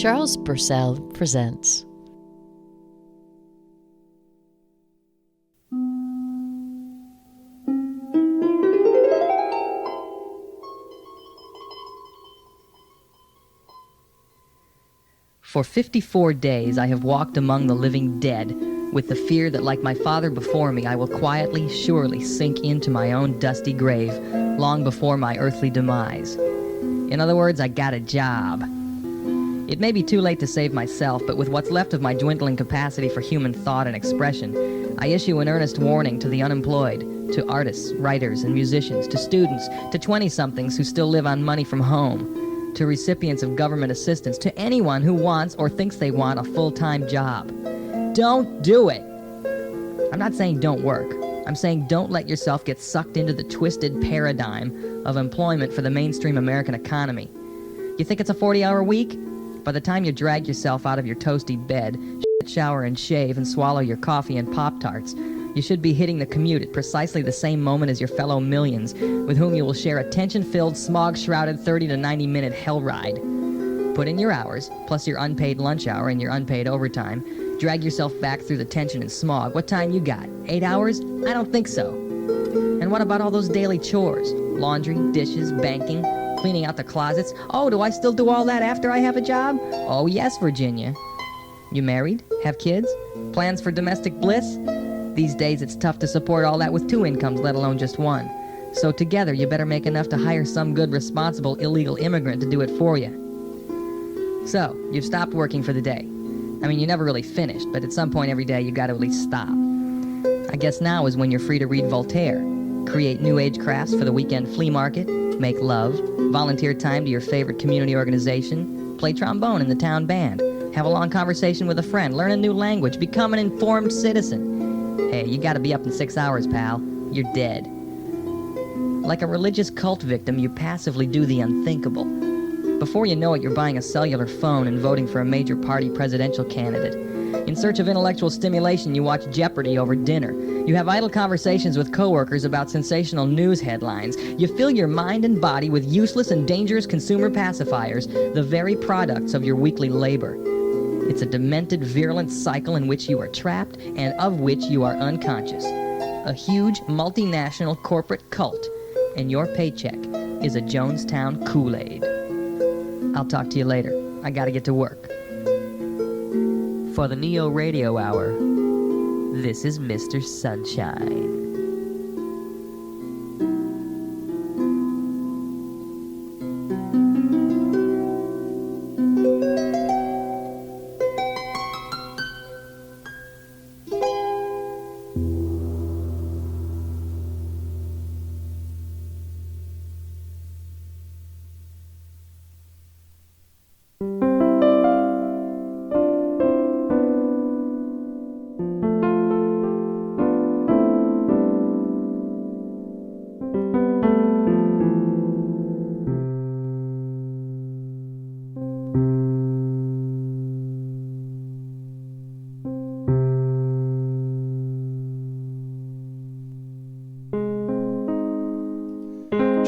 Charles Purcell presents. For 54 days I have walked among the living dead, with the fear that, like my father before me, I will quietly, surely sink into my own dusty grave long before my earthly demise. In other words, I got a job. It may be too late to save myself, but with what's left of my dwindling capacity for human thought and expression, I issue an earnest warning to the unemployed, to artists, writers, and musicians, to students, to 20-somethings who still live on money from home, to recipients of government assistance, to anyone who wants or thinks they want a full-time job. Don't do it! I'm not saying don't work. I'm saying don't let yourself get sucked into the twisted paradigm of employment for the mainstream American economy. You think it's a 40-hour week? By the time you drag yourself out of your toasty bed, shower and shave, and swallow your coffee and Pop-Tarts, you should be hitting the commute at precisely the same moment as your fellow millions, with whom you will share a tension-filled, smog-shrouded 30 to 90-minute hell ride. Put in your hours, plus your unpaid lunch hour and your unpaid overtime. Drag yourself back through the tension and smog. What time you got? 8 hours? I don't think so. And what about all those daily chores? Laundry, dishes, banking, cleaning out the closets? Oh, do I still do all that after I have a job? Oh, yes, Virginia. You married? Have kids? Plans for domestic bliss? These days it's tough to support all that with 2 incomes, let alone just one. So together you better make enough to hire some good, responsible, illegal immigrant to do it for you. So, you've stopped working for the day. I mean, you never really finished, but at some point every day you gotta at least stop. I guess now is when you're free to read Voltaire, create new age crafts for the weekend flea market, make love, volunteer time to your favorite community organization, play trombone in the town band, have a long conversation with a friend, learn a new language, become an informed citizen. Hey, you gotta be up in 6 hours, pal. You're dead. Like a religious cult victim, you passively do the unthinkable. Before you know it, you're buying a cellular phone and voting for a major party presidential candidate. In search of intellectual stimulation, you watch Jeopardy over dinner. You have idle conversations with coworkers about sensational news headlines. You fill your mind and body with useless and dangerous consumer pacifiers, the very products of your weekly labor. It's a demented, virulent cycle in which you are trapped and of which you are unconscious. A huge, multinational corporate cult, and your paycheck is a Jonestown Kool-Aid. I'll talk to you later. I gotta get to work. For the Neo Radio Hour, this is Mr. Sunshine.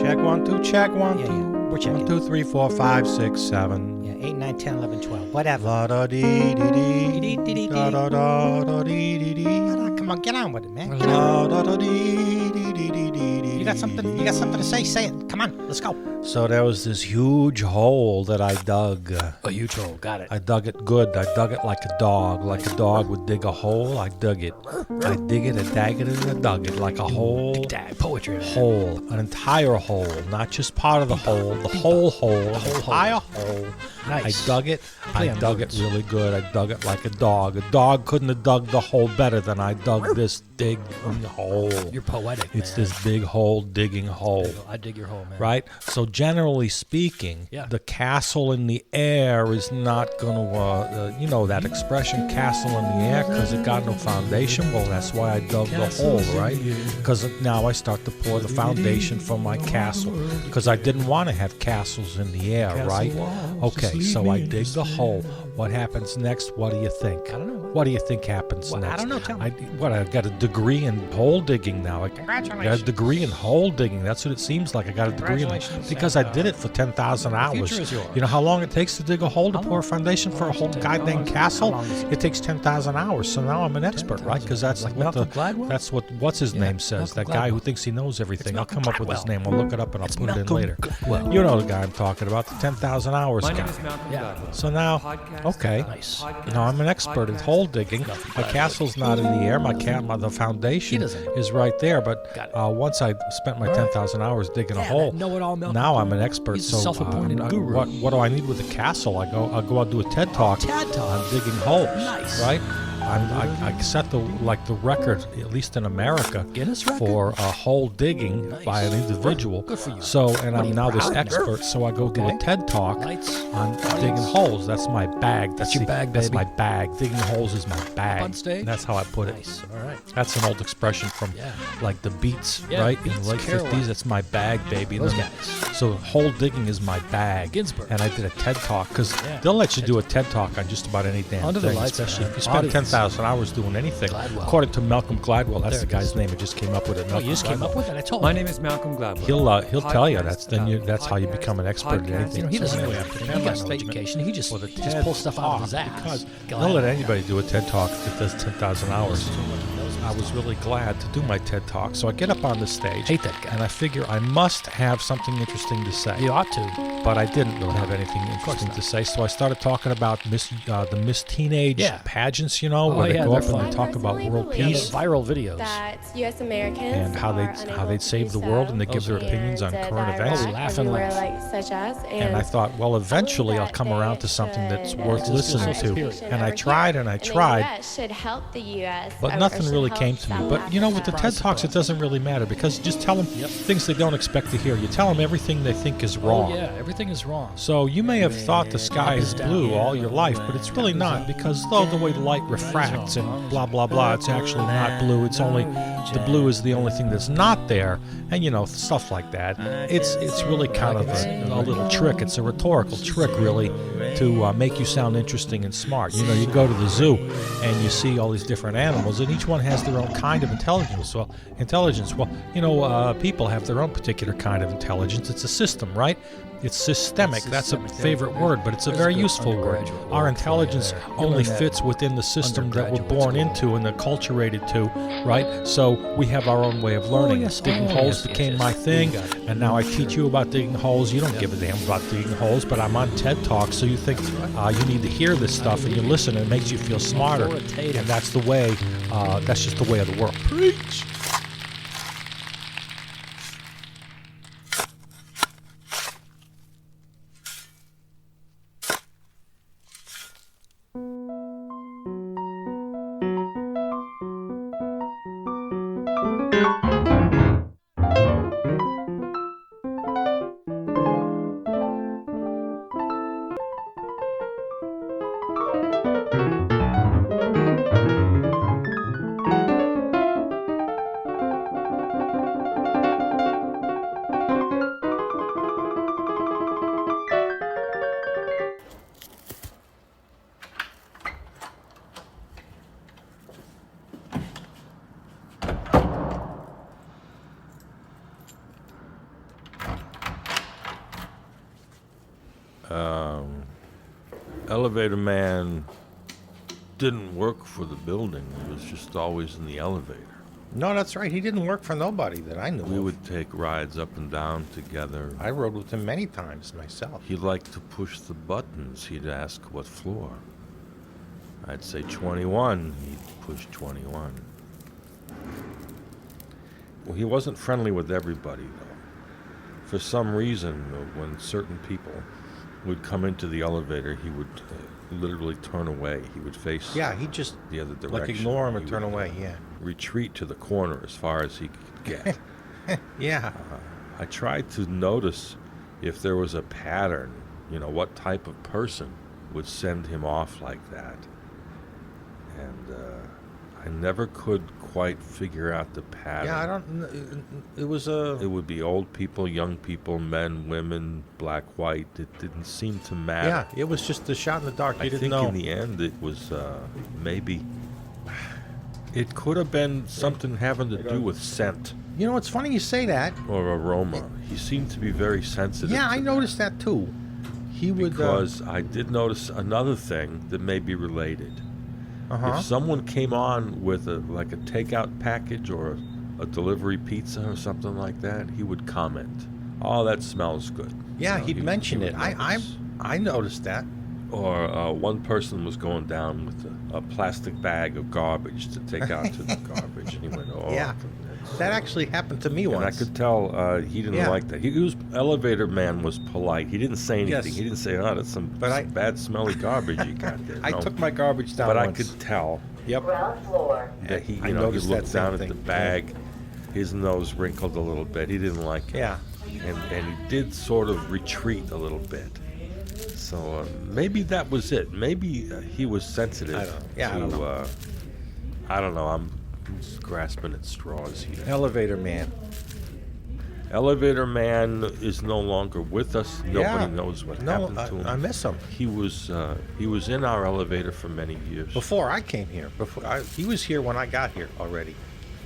Check one, Yeah, two. yeah. We're checking. 1, 2, 3, 4, 5, 6, 7. Yeah, 8, 9, 10, 11, 12. Whatever. La da dee dee dee. Da da da da dee dee dee. Come on, get on with it, man. Get La on. da da dee dee dee dee dee. You got something to say? Say it. Come on, let's go. So there was this huge hole that I dug. A huge hole. Got it. I dug it good. I dug it like a dog. Like a dog would dig a hole, I dug it. I dig it, I dag it, and I dug it like a whole Poetry. hole. An entire hole. Not just part of the hole. The whole hole. The entire hole. Nice. I dug it. Play I on dug words. it really good. I dug it like a dog. A dog couldn't have dug the hole better than I dug this big hole. You're poetic, It's man. this big hole digging hole. I dig your hole, man. Right? So generally speaking, Yeah. the castle in the air is not going to, you know, that expression castle in the air because it got no foundation. Well, that's why I dug the hole, right? Because now I start to pour the foundation for my castle because I didn't want to have castles in the air, right? Okay, so I dig the hole. What happens next? What do you think? I don't know. What do you think happens Well, next? I don't know. Tell me. I got a degree in hole digging now. I got a degree in hole digging. That's what it seems like. I got a degree in Congratulations. because I did it for 10,000 hours. future is yours. You know how long it takes to dig a hole to pour a foundation for a whole goddamn castle? How long does it It takes 10,000 hours. So now I'm an expert, right? Because that's Like what Malcolm Gladwell? that's what's his name says. Malcolm That guy who Gladwell. thinks he knows everything. I'll Malcolm come up with his Gladwell. name. I'll look it up and I'll put it in Malcolm later. Gladwell. You know the guy I'm talking about, the 10,000 hours My guy. name is Malcolm Yeah. Gladwell. So now, okay. Nice. Now I'm an expert at hole digging. My castle's not in the air. The foundation is right there. But Got it. once I spent my 10,000 hours digging a hole, know-it-all Malcolm. now I'm an expert. He's a So self-appointed guru. what do I need with the castle? I'll go out and do a TED talk. TED Talk. on digging holes. Nice. Right. I set the record, at least in America, Guinness record? for hole digging by an individual. Good for you. So, and What are I'm you, now this proud? expert. Nervous? So I go do a Okay. TED talk Lights. on Audience. digging holes. That's my bag. That's your the- bag, That's baby. my bag. Digging holes is my bag. on stage? That's how I put it. Nice. All right. That's an old expression from Yeah. like the Beats, Yeah, right? In Beats, the late Caroline. 50s. That's my bag, baby. And Those then- guys. So hole digging is my bag. Ginsberg. And I did a TED talk because Yeah. they'll let you do a TED talk on just about any damn Under the thing, lights, especially man. if you spend Audience. 10,000 hours doing anything. Gladwell. According to Malcolm Gladwell, that's There the it is. guy's name. I just came up with it. Oh, you just came up with it? I told My you. name is Malcolm Gladwell. He'll tell you Podcast that's how you about become an expert at podcast. anything. You know, he doesn't So know anyway, everything. I'm He got putting no my education. He just, Well, the he just TED pulls stuff out of his talk, ass. because Glad. don't let anybody do a TED talk that does 10,000 hours. I was really glad to do my TED talk. So I get up on the stage, Hate that guy. and I figure I must have something interesting to say. You ought to. But I didn't really have anything interesting to say, so I started talking about the Miss Teenage Yeah. pageants, you know, Oh, where they yeah, go they're up and fun. they talk about personally world believe peace Viral videos. that U.S. Americans and how are they unable save to the do world so, and they give their opinions on and current that events. Iraq, laugh and everywhere, laugh. like such as, And I thought, well, eventually I'll come around to something that's worth listening to. And I tried and I tried, The U.S. should help the U.S. but or nothing should really help came to me. South But you know, with the Africa. TED Talks, it doesn't really matter because just tell them things they don't expect to hear. You tell them everything they think is wrong. Oh, yeah, everything is wrong. So you may have thought the sky is blue all your life, but it's really not because though the way the light refracts and blah blah blah, it's actually not blue. It's only the blue is the only thing that's not there, and you know stuff like that. It's really kind of a little trick. It's a rhetorical trick, really, to make you sound interesting and smart. You know, you go to the zoo and you see all these different animals, and each one has their own kind of intelligence. Well, you know, people have their own particular kind of intelligence. It's a system, right? It's systemic. That's a favorite word, but it's a very useful word. Our intelligence only fits within the system that we're born into and acculturated to, right? So we have our own way of learning. yes. Digging Oh, holes yes, became yes, my yes. thing, You got it. and now I teach you about digging holes. You don't give a damn about digging holes, but I'm on TED Talk, so you think you need to hear this stuff, and you listen, and it makes you feel smarter. Authoritative. And that's the way. That's just the way of the world. Preach. Elevator man didn't work for the building. He was just always in the elevator. No, that's right. He didn't work for nobody that I knew We of. would take rides up and down together. I rode with him many times myself. He liked to push the buttons. He'd ask what floor. I'd say 21. He'd push 21. Well, he wasn't friendly with everybody, though. For some reason, when certain people would come into the elevator, he would literally turn away. He would face Yeah, he just the other direction. like ignore him or He turn would away. Yeah. retreat to the corner as far as he could get. Yeah. I tried to notice if there was a pattern, you know, what type of person would send him off like that. And I never could quite figure out the pattern. Yeah, I don't. It was a. It would be old people, young people, men, women, black, white. It didn't seem to matter. Yeah, it was just a shot in the dark. You I didn't think know. in the end it was maybe. It could have been something having to do with scent You know, it's funny you say that. or aroma. He seemed to be very sensitive. Yeah, to I that. noticed that too. He would. Because I did notice another thing that may be related. Uh-huh. If someone came on with a takeout package or a delivery pizza or something like that, he would comment, "Oh, that smells good." Yeah, You know, he'd mention he it. would I notice. noticed that. Or one person was going down with a plastic bag of garbage to take out to the garbage, and he went, "Oh, Yeah. that's-" That actually happened to me And I once. could tell he didn't Yeah. like that. He was elevator man was polite. He didn't say anything. Yes. He didn't say, "Oh, that's some bad smelly garbage you got there." I No. took my garbage down but once. I could tell Yep. that he, I you know, he noticed that looked same down at thing. the bag. His nose wrinkled a little bit. He didn't like it. Yeah. And he did sort of retreat a little bit. So maybe that was it. Maybe he was sensitive I don't know. Yeah, I to. don't know. I don't know. I'm just grasping at straws here. Elevator man. Elevator man is no longer with us. Nobody Yeah. knows what No, happened to him. I miss him. He was in our elevator for many years. Before I came here. He was here when I got here already.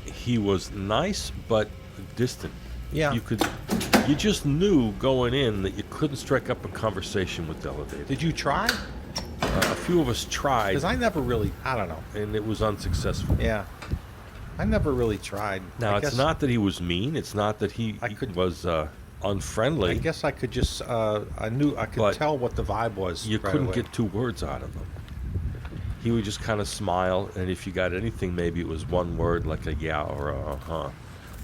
He was nice but distant. Yeah. You just knew going in that you couldn't strike up a conversation with the elevator. Did you try? A few of us tried, Because I never really. I don't know. and it was unsuccessful. Yeah. I never really tried. Now, I it's guess, not that he was mean. It's not that he was unfriendly. I guess I could just. I could But tell what the vibe was. You right couldn't away. get two words out of him. He would just kind of smile, and if you got anything, maybe it was one word like a yeah or a uh-huh.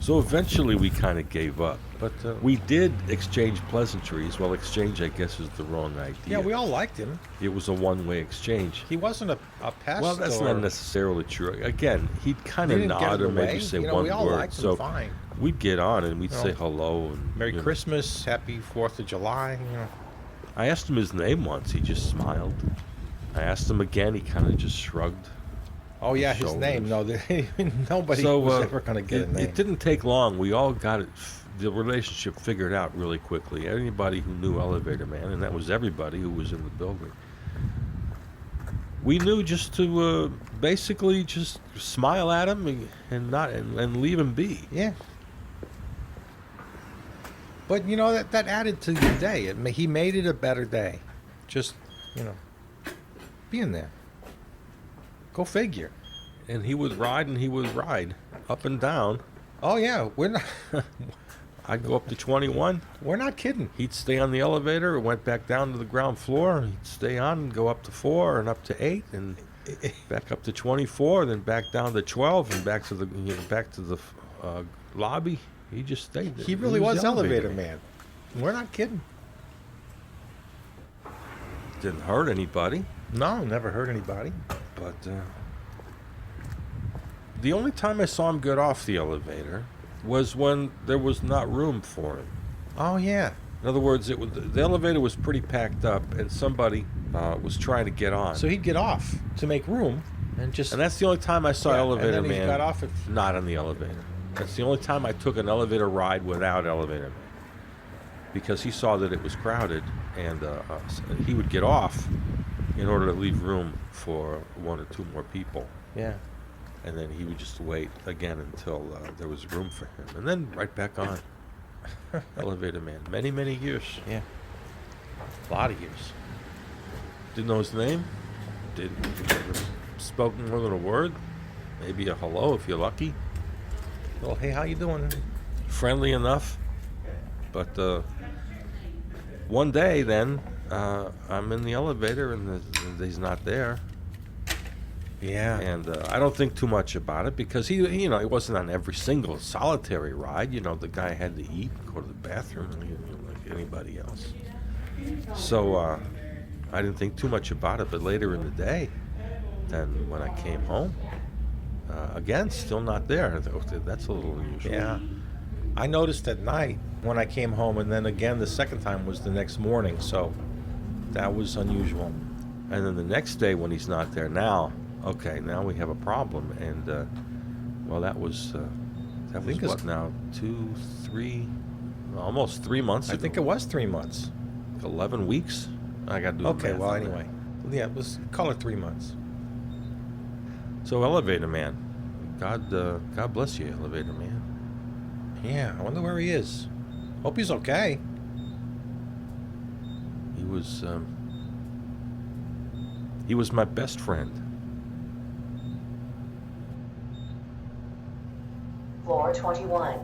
So eventually we kind of gave up. But We did exchange pleasantries. Well, exchange, I guess, is the wrong idea. yeah, we all liked him. It was a one-way exchange. He wasn't a pest. Well, that's or, not necessarily true. Again, he'd kind He of didn't get nod in or the maybe way. say You know, one we all word. liked him So fine. we'd get on and we'd You say know, hello. And, Merry you know. Christmas, Happy 4th of July. You know. I asked him his name once. He just smiled. I asked him again. He kind of just shrugged. Oh yeah, his name. No, nobody So was ever going to get a name. it didn't take long. We all got it. The relationship figured out really quickly. Anybody who knew Elevator Man, and that was everybody who was in the building. We knew just to basically just smile at him and leave him be. Yeah. But you know that added to your day. He made it a better day. Just being there. Go figure. And he would ride up and down. Oh yeah, we're not. I'd go up to 21. We're not kidding. He'd stay on the elevator, went back down to the ground floor. He'd stay on and go up to 4 and up to 8 and back up to 24, then back down to 12 and back to the lobby. He just stayed there. He really was the elevator man. We're not kidding. Didn't hurt anybody, No, never hurt anybody. but the only time I saw him get off the elevator was when there was not room for him. Oh yeah. In other words, the elevator was pretty packed up, and somebody was trying to get on. So he'd get off to make room, and that's the only time I saw Yeah, Elevator and then he Man got off at- not on the elevator. That's the only time I took an elevator ride without Elevator Man, because he saw that it was crowded, and he would get off in order to leave room for one or two more people, yeah. and then he would just wait again until there was room for him, and then right back on. Elevator Man, many, many years. Yeah. A lot of years. Didn't know his name. Didn't never spoken more than a word. Maybe a hello if you're lucky. Well, hey, how you doing? Friendly enough. But one day then, I'm in the elevator and he's not there. Yeah. And I don't think too much about it because he wasn't on every single solitary ride. The guy had to eat, go to the bathroom, like anybody else. So I didn't think too much about it. But later in the day, then when I came home, again, still not there. I thought, okay, that's a little unusual. Yeah. I noticed at night when I came home, and then again the second time was the next morning, so that was unusual. And then the next day when he's not there now, okay, now we have a problem. And well, that was think it's- what now? 2, 3, almost 3 months I ago. think it was 3 months. 11 weeks. I got to do the Okay, math well, on that. anyway. Yeah, let's call it 3 months. So Elevator Man, God bless you, Elevator Man. Yeah, I wonder where he is. Hope he's okay. He was my best friend. Floor 21.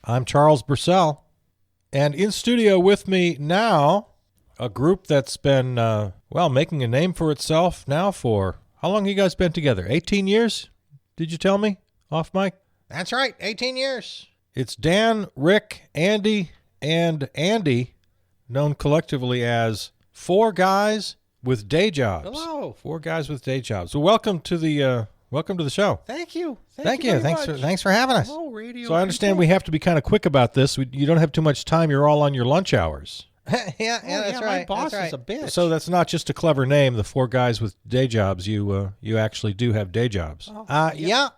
I'm Charles Bursell, and in studio with me now, a group that's been, making a name for itself now for, how long have you guys been together? 18 years? Did you tell me off mic? That's right, 18 years. It's Dan, Rick, Andy, and Andy, known collectively as Four Guys with Day Jobs. Hello. Four Guys with Day Jobs. So welcome to the show. Thank you. Thank you. very Thanks much. for having us. Hello, radio So I understand people. we have to be kind of quick about this. You don't have too much time. You're all on your lunch hours. yeah, that's right. My boss That's is a bitch. So that's not just a clever name, the Four Guys with Day Jobs. You actually do have day jobs. yeah.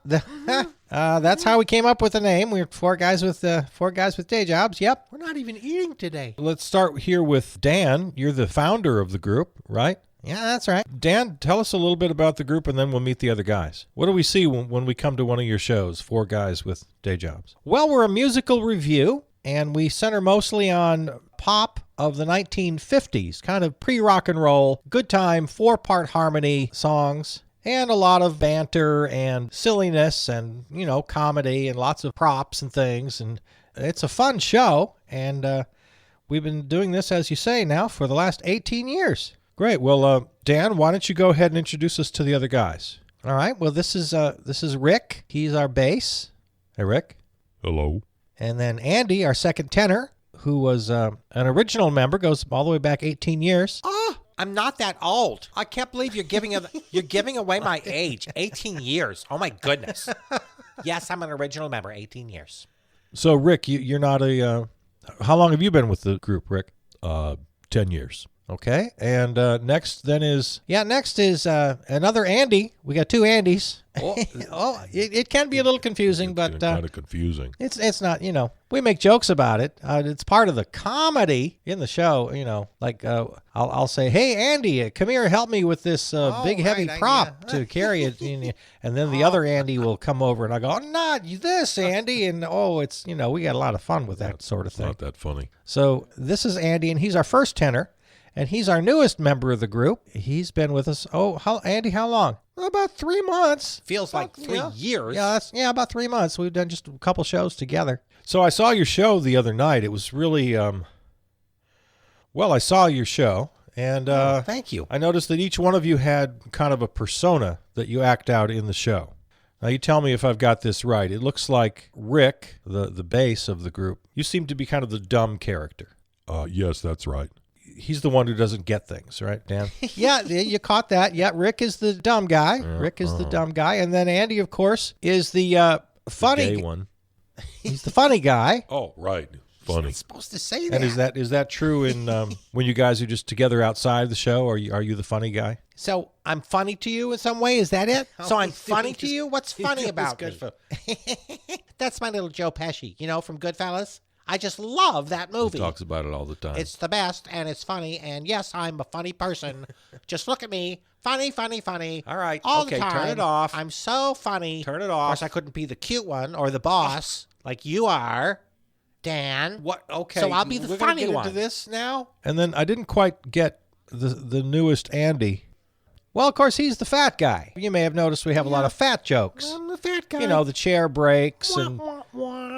That's how we came up with the name. We're Four Guys with Day Jobs. Yep. We're not even eating today. Let's start here with Dan. You're the founder of the group, right? Yeah, that's right. Dan, tell us a little bit about the group, and then we'll meet the other guys. What do we see when we come to one of your shows, Four Guys with Day Jobs? Well, we're a musical review, and we center mostly on pop of the 1950s, kind of pre-rock and roll, good time, 4-part harmony songs, and a lot of banter and silliness and, comedy and lots of props and things. And it's a fun show, and we've been doing this, as you say, now for the last 18 years. Great. Well, Dan, why don't you go ahead and introduce us to the other guys? All right. Well, this is Rick. He's our bass. Hey, Rick. Hello. And then Andy, our second tenor, who was an original member, goes all the way back 18 years. Oh, I'm not that old. I can't believe you're giving away my age. 18 years. Oh my goodness. Yes, I'm an original member. 18 years. So, Rick, you're not a. How long have you been with the group, Rick? 10 years. Okay. And next is another Andy. We got two Andys. It can be a little confusing, but kind of confusing. it's not. We make jokes about it. It's part of the comedy in the show. Like I'll say, "Hey, Andy, come here, help me with this big heavy prop to carry it," and then the other Andy will come over, and I go, "Not this, Andy," and it's we got a lot of fun with that sort of thing. Not that funny. So this is Andy, and he's our first tenor. And he's our newest member of the group. He's been with us, Andy, how long? About 3 months. Feels like 3 years. Yeah, about 3 months. We've done just a couple shows together. So I saw your show the other night. It was really, I saw your show. And thank you. I noticed that each one of you had kind of a persona that you act out in the show. Now, you tell me if I've got this right. It looks like Rick, the bass of the group, you seem to be kind of the dumb character. Yes, that's right. He's the one who doesn't get things, right, Dan? Yeah, you caught that. Yeah, Rick is the dumb guy. Rick is the dumb guy. And then Andy, of course, is the funny The gay one. He's the funny guy. Oh, right. Funny. You're supposed to say that. And is that true in when you guys are just together outside the show? Are you the funny guy? So I'm funny to you in some way? Is that it? So I'm funny to you? What's funny about me? That's my little Joe Pesci, from Goodfellas. I just love that movie. He talks about it all the time. It's the best, and it's funny, and yes, I'm a funny person. Just look at me. Funny, funny, funny. All right. All okay, the time. turn it off. I'm so funny. Turn it Of off. course, I couldn't be the cute one or the boss like you are, Dan. What? Okay. So I'll be the we're gonna funny get one. into this now? And then I didn't quite get the newest Andy. Well, of course, he's the fat guy. You may have noticed we have a lot of fat jokes. I'm the fat guy. The chair breaks and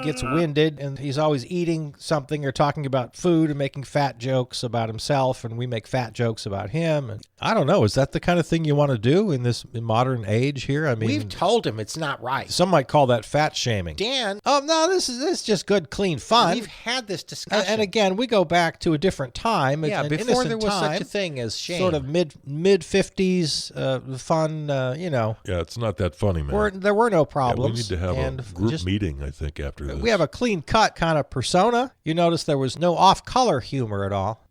gets winded, and he's always eating something or talking about food and making fat jokes about himself, and we make fat jokes about him. And I don't know, is that the kind of thing you want to do in this modern age here? I mean, We've told him it's not right. some might call that fat shaming. Dan, Oh no, this is just good, clean fun. we've had this discussion. And again, we go back to a different time. yeah, an before there innocent was such time, a thing as shame. sort of mid 50s, fun. Yeah, it's not that funny, man. There were no Yeah, problems. we need to have and a group just- meeting, I think, after this. We have a clean cut kind of persona. You notice there was no off color humor at all.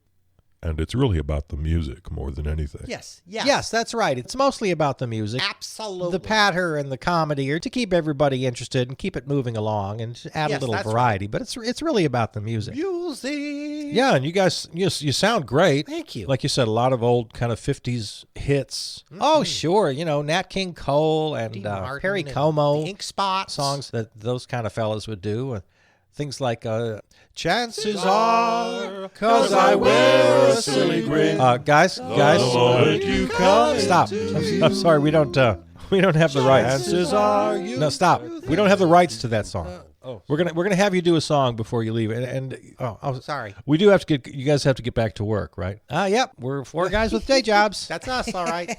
And it's really about the music more than anything. Yes. Yes, that's right. It's mostly about the music. Absolutely. The patter and the comedy are to keep everybody interested and keep it moving along and to add Yes, a little that's variety. But it's really about the music. Music. Yeah, and you guys, you sound great. Thank you. Like you said, a lot of old kind of 50s hits. Oh, sure. Nat King Cole and Dean Martin Perry and Como. the Ink Spots. Songs that those kind of fellas would do. Things like Chances Are, 'cause I wear a silly grin. Guys, you come stop. I'm sorry, we don't have the rights. Chances are you. No, stop. We don't have the rights to that song. We're gonna have you do a song before you leave, Sorry. we do have to get you guys have to get back to work, right? Yep. We're four guys with day jobs. That's us, all right.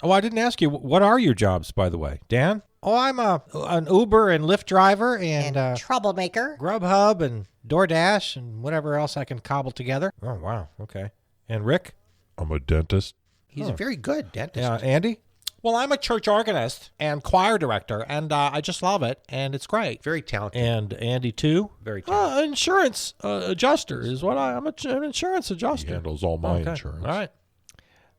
Oh, I didn't ask you. What are your jobs, by the way, Dan? Oh, I'm an Uber and Lyft driver and Troublemaker. Grubhub and DoorDash and whatever else I can cobble together. Oh, wow. Okay. And Rick? I'm a dentist. He's a very good dentist. Yeah, Andy? Well, I'm a church organist and choir director, and I just love it, and it's great. Very talented. And Andy, too? Very talented. Insurance adjuster is what I'm an insurance adjuster. He handles all my Okay. insurance. All right.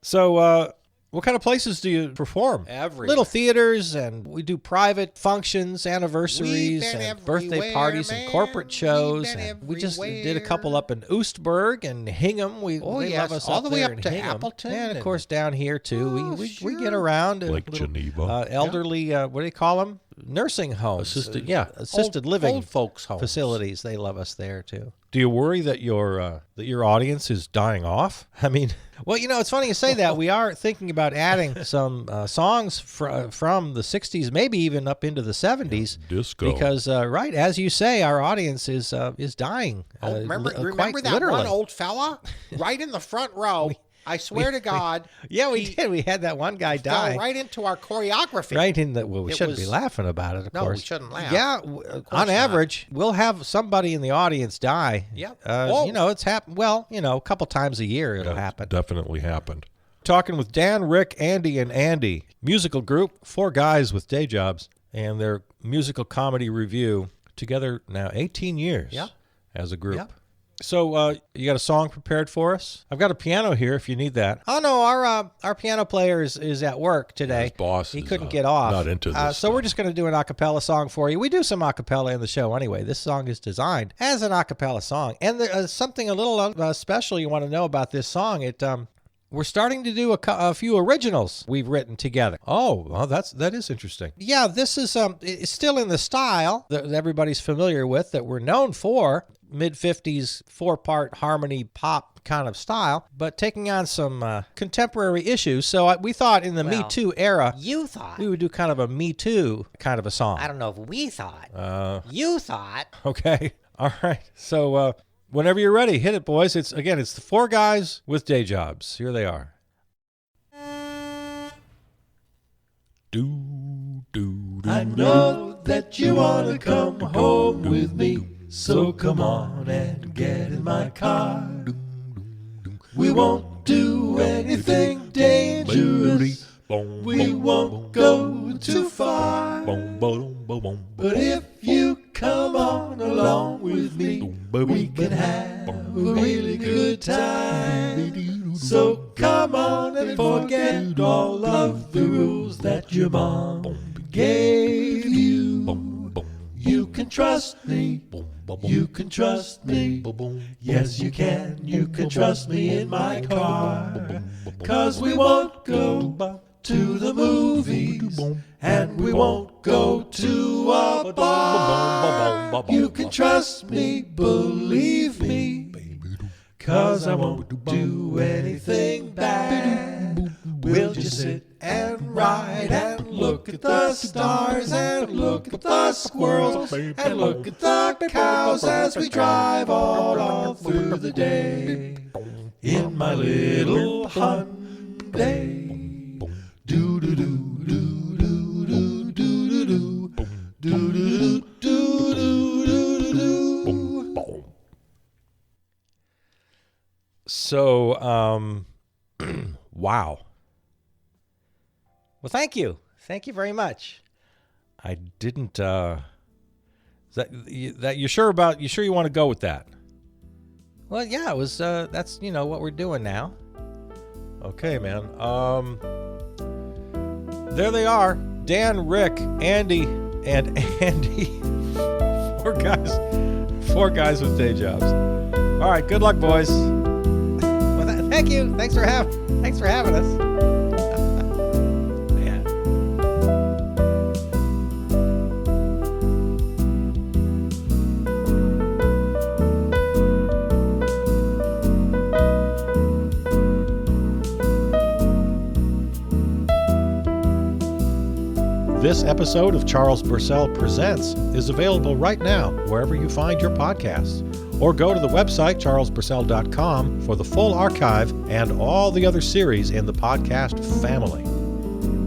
So, what kind of places do you perform? Everywhere. Little theaters, and we do private functions, anniversaries, We've been and birthday everywhere, parties, and man. corporate shows. We've been And we just did a everywhere. couple up in Oostburg and Hingham. They yes, love us all up the way there up in to Hingham. Appleton and of and- course down here too. Oh, we sure. get around. and Lake little, Geneva. elderly. What do you call them? nursing homes, Assisted- assisted living old folks' homes. facilities. They love us there too. Do you worry that your audience is dying off? I mean, well, it's funny you say that. We are thinking about adding some songs from the '60s, maybe even up into the '70s. Disco. Because right, as you say, our audience is dying. Remember quite that literally. one old fella right in the front row? I swear to God. Yeah, we did. We had that one guy die. Fell right into our choreography. Right in the. Well, we It shouldn't be was- laughing about it. Of No, we course, shouldn't laugh. Yeah, course on not. average, we'll have somebody in the audience die. Yep. Whoa. It's happened. Well, a couple times a year it'll happen. Definitely happened. Talking with Dan, Rick, Andy, and Andy, musical group, 4 guys with day jobs, and their musical comedy review together now 18 years. Yeah. As a group. Yeah. So you got a song prepared for us? I've got a piano here if you need that. Oh no, our piano player is at work today. His boss he is, couldn't get off. not into this so we're stuff. just going to do an a cappella song for you. We do some a cappella in the show anyway. This song is designed as an a cappella song, and there's something a little special you want to know about this song. We're starting to do a few originals we've written together. Oh, well, that is interesting. Yeah, this is it's still in the style that everybody's familiar with, that we're known for, mid-50s 4-part harmony pop kind of style, but taking on some contemporary issues. So we thought in the Me Too era, You thought. we would do kind of a Me Too kind of a song. I don't know if we thought. You thought. Okay. All right. So whenever you're ready, hit it, boys. It's the 4 guys with day jobs. Here they are. I know that you want to come home with me, so come on and get in my car. We won't do anything dangerous. We won't go too far. But if you come on along with me, we can have a really good time. So come on and forget all of the rules that your mom gave you. You can trust me. You can trust me. Yes, you can. You can trust me in my car. 'Cause we won't go to the movies, and we won't go to a bar. You can trust me, believe me, 'cause I won't do anything bad. We'll just sit and ride and look at the stars and look at the squirrels and look at the cows as we drive all through the day in my little Hyundai. Do do do do do do do do do do do do do. So, wow. Well, thank you. Thank you very much. I didn't, that you sure about, you sure you want to go with that? Well, yeah, it was, that's, what we're doing now. Okay, man. There they are. Dan, Rick, Andy, and Andy. 4 guys with day jobs. All right, good luck, boys. Well, thank you. Thanks for having us. Man. This episode of Charles Purcell Presents is available right now wherever you find your podcasts, or go to the website charlespurcell.com for the full archive and all the other series in the podcast family.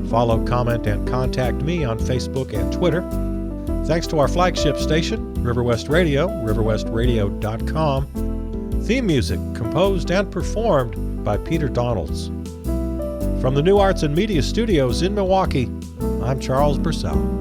Follow, comment, and contact me on Facebook and Twitter. Thanks to our flagship station, River West Radio, riverwestradio.com. Theme music composed and performed by Peter Donalds. From the New Arts and Media Studios in Milwaukee, I'm Charles Purcell.